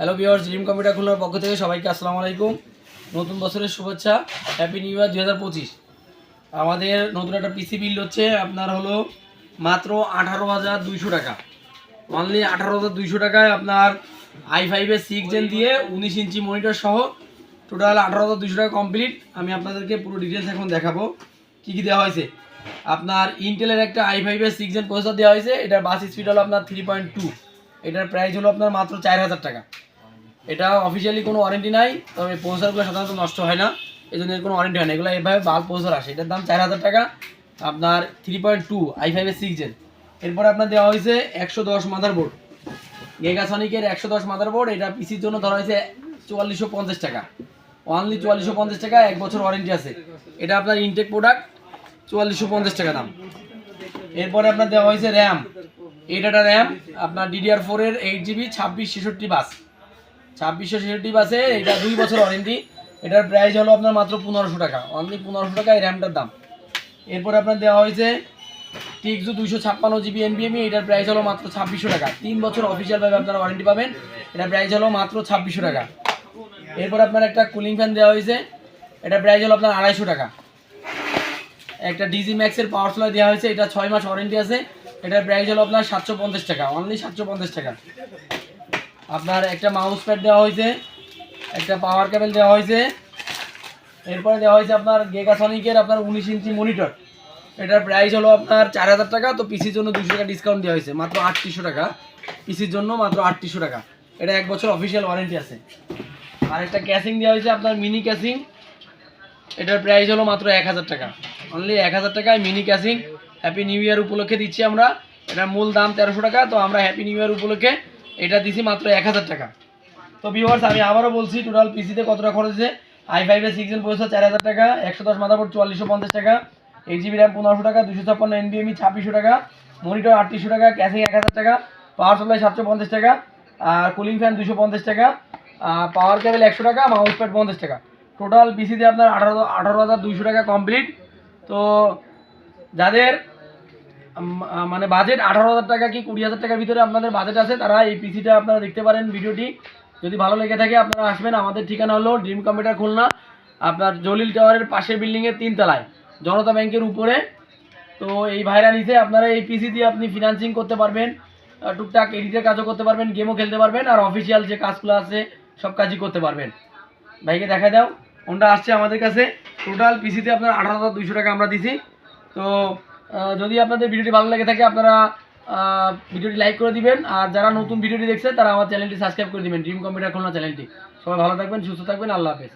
Hello viewers, dream computer খুলনার পক্ষ থেকে সবাইকে আসসালামু আলাইকুম। নতুন বছরের শুভেচ্ছা, হ্যাপি নিউ ইয়ার 2025। আমাদের নতুন একটা পিসি বিল্ড হচ্ছে, আপনার হলো মাত্র 18,200 টাকা। অনলি 18,200 টাকায় আপনার i5-এর 6 জেন দিয়ে 19 ইঞ্চি মনিটর সহ টোটাল 18,200 টাকা কমপ্লিট। আমি আপনাদেরকে পুরো ডিটেলস এখন দেখাবো কী কী দেওয়া হয়েছে। আপনার ইন্টেলের একটা i5-এর 6 জেন প্রসেসর দেওয়া হয়েছে। এটার বাস স্পিড হলো আপনার 3.2। এটার প্রাইস হলো আপনার মাত্র 4,000 টাকা। এটা অফিসিয়ালি কোনো ওয়ারেন্টি নাই, তবে প্রসেসরগুলো সাধারণত নষ্ট হয় না, এই জন্য এর কোনো ওয়ারেন্টি হয় না। এগুলো এভাবে বাল্ব প্রসেসর আসে। এটার দাম 4,000 টাকা, আপনার 3.2 i5-এর 6 জেন। এরপরে আপনার দেওয়া হয়েছে 110 মাদারবোর্ড, গিগাসনিকের 110 মাদারবোর্ড। এটা পিসির জন্য ধরা হয়েছে 4450 টাকা, অনলি 4450 টাকা, 1 বছর ওয়ারেন্টি আছে। এটা আপনার ইনটেক প্রোডাক্ট, 4450 টাকা দাম। এরপরে আপনার দেওয়া হয়েছে র্যাম, 8 র্যাম, আপনার DDR4-এর 8GB 2666 বাস, 2666 বাসে। এটা 2 বছর ওয়ারেন্টি। এটার প্রাইস হলো আপনার মাত্র 1500 টাকা, অনলি 1500 টাকা এই র্যামটার দাম। এরপর আপনার দেওয়া হয়েছে টিকজু 256GB NVMe। এটার প্রাইস হলো মাত্র 2600 টাকা, 3 বছর অফিসিয়ালভাবে আপনারা ওয়ারেন্টি পাবেন। এটার প্রাইস হলো মাত্র 2600 টাকা। এরপর আপনার একটা কুলিং ফ্যান দেওয়া হয়েছে, এটার প্রাইস হলো আপনার 250 টাকা। একটা ডিজি ম্যাক্সের পাওয়ার সাপ্লাই দেওয়া হয়েছে, এটা 6 মাস ওয়ারেন্টি আছে। এটার প্রাইস হলো আপনার 750 টাকা, অনলি 750 টাকা। আপনার একটা মাউস প্যাড দেওয়া হয়েছে, একটা পাওয়ার কেবল দেওয়া হয়েছে। এরপরে দেওয়া হয়েছে আপনার গিগাসনিকের আপনার 19 ইঞ্চি মনিটর। এটার প্রাইস হলো আপনার 4,000 টাকা। তো পিসির জন্য 200 টাকা ডিসকাউন্ট দেওয়া হয়েছে, মাত্র 3800 টাকা পিসির জন্য, মাত্র 3800 টাকা। এটা 1 বছর অফিসিয়াল ওয়ারেন্টি আছে। আর একটা ক্যাসিং দেওয়া হয়েছে আপনার মিনি ক্যাসিং। এটার প্রাইস হলো মাত্র 1000 টাকা, অনলি 1000 টাকায় mini casing. Happy new year উপলক্ষে দিচ্ছি আমরা। এটার মূল দাম 1300 টাকা, তো আমরা হ্যাপি নিউ ইয়ার উপলক্ষে এটা দিছি মাত্র 1000 টাকা। তো ভিউয়ার্স, আমি আবারও বলছি টোটাল পিসিতে কতটা খরচ হয়েছে। i5-এর 6 জেন প্রসেসর 4000 টাকা, 110 মাদারবোর্ড 4450 টাকা, 8GB র্যাম 1500 টাকা, 256 NVMe 2600 টাকা, মনিটর 3800 টাকা, ক্যাসিং 1000 টাকা, পাওয়ার সাপ্লাই 750 টাকা, আর কুলিং ফ্যান 250 টাকা, পাওয়ার কেবল 100 টাকা, মাউস প্যাড 50 টাকা। টোটাল পিসিতে আপনার 18,200 টাকা কমপ্লিট। তো যাদের মানে বাজেট 18,000 টাকা কি 20,000 টাকার ভিতরে আপনাদের বাজেট আছে, তারা এই পিসিটা আপনারা দেখতে পারেন। ভিডিওটি যদি ভালো লেগে থাকে আপনারা আসবেন। আমাদের ঠিকানা হলো ড্রিম কম্পিউটার খুলনা, আপনার জলিল টাওয়ারের পাশের বিল্ডিংয়ের 3 তলায়, জনতা ব্যাংকের উপরে। তো এই ভাইরা নিচে আপনারা এই পিসি দিয়ে আপনি ফিনান্সিং করতে পারবেন, টুকটাক এডিটের কাজও করতে পারবেন, গেমও খেলতে পারবেন, আর অফিসিয়াল যে কাজগুলো আছে সব কাজই করতে পারবেন। ভাইকে দেখা দাও, কোনটা আসছে আমাদের কাছে। টোটাল পিসিতে আপনার 18,200 টাকা আমরা দিছি। তো যদি আপনাদের ভিডিওটি ভালো লেগে থাকে আপনারা ভিডিওটি লাইক করে দিবেন, আর যারা নতুন ভিডিওটি দেখছে তারা আমার চ্যানেলটি সাবস্ক্রাইব করে দিবেন, ড্রিম কম্পিউটার খুলনা চ্যানেলটি। সবাই ভালো থাকবেন, সুস্থ থাকবেন, আল্লাহ হাফেজ।